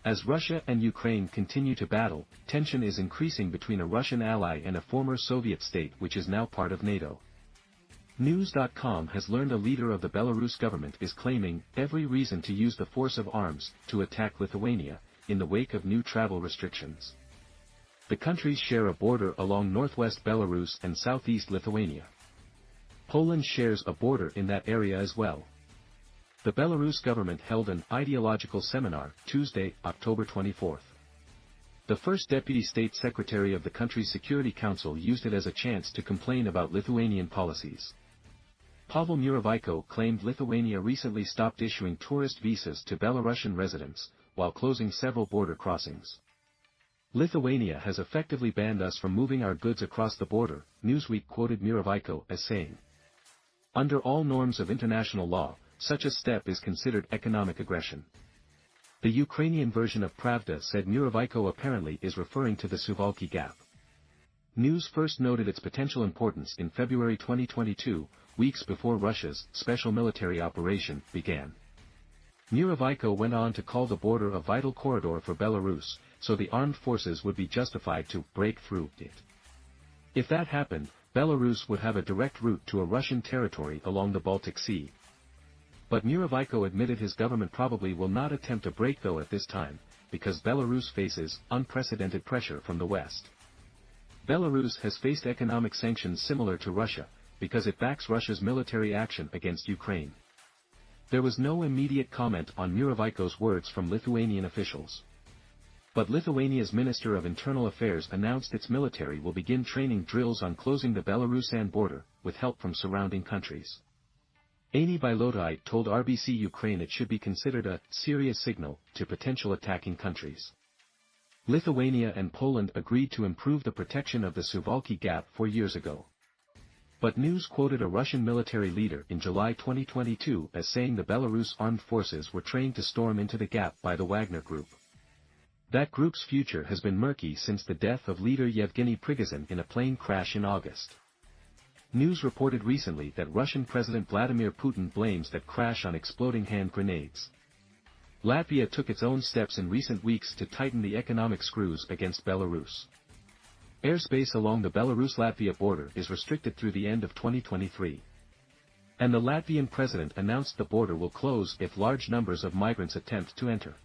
As Russia and Ukraine continue to battle, tension is increasing between a Russian ally and a former Soviet state which is now part of NATO. News.com has learned a leader of the Belarus government is claiming every reason to use the force of arms to attack Lithuania, in the wake of new travel restrictions. The countries share a border along northwest Belarus and southeast Lithuania. Poland shares a border in that area as well. The Belarus government held an ideological seminar Tuesday, October 24. The first deputy state secretary of the country's Security Council used it as a chance to complain about Lithuanian policies. Pavel Muravyko claimed Lithuania recently stopped issuing tourist visas to Belarusian residents, while closing several border crossings. Lithuania has effectively banned us from moving our goods across the border, Newsweek quoted Muravyko as saying. Under all norms of international law, such a step is considered economic aggression. The Ukrainian version of Pravda said Muravyko apparently is referring to the Suwalki Gap. News first noted its potential importance in February 2022, weeks before Russia's special military operation began. Muravyko went on to call the border a vital corridor for Belarus, so the armed forces would be justified to break through it. If that happened, Belarus would have a direct route to a Russian territory along the Baltic Sea. But Muravyko admitted his government probably will not attempt a break though at this time, because Belarus faces unprecedented pressure from the West. Belarus has faced economic sanctions similar to Russia, because it backs Russia's military action against Ukraine. There was no immediate comment on Muravyko's words from Lithuanian officials. But Lithuania's Minister of Internal Affairs announced its military will begin training drills on closing the Belarusian border, with help from surrounding countries. Aini Bilotai told RBC Ukraine it should be considered a serious signal to potential attacking countries. Lithuania and Poland agreed to improve the protection of the Suwalki Gap 4 years ago. But news quoted a Russian military leader in July 2022 as saying the Belarus armed forces were trained to storm into the gap by the Wagner Group. That group's future has been murky since the death of leader Yevgeny Prigozhin in a plane crash in August. News reported recently that Russian President Vladimir Putin blames that crash on exploding hand grenades. Latvia took its own steps in recent weeks to tighten the economic screws against Belarus. Airspace along the Belarus-Latvia border is restricted through the end of 2023. And the Latvian president announced the border will close if large numbers of migrants attempt to enter.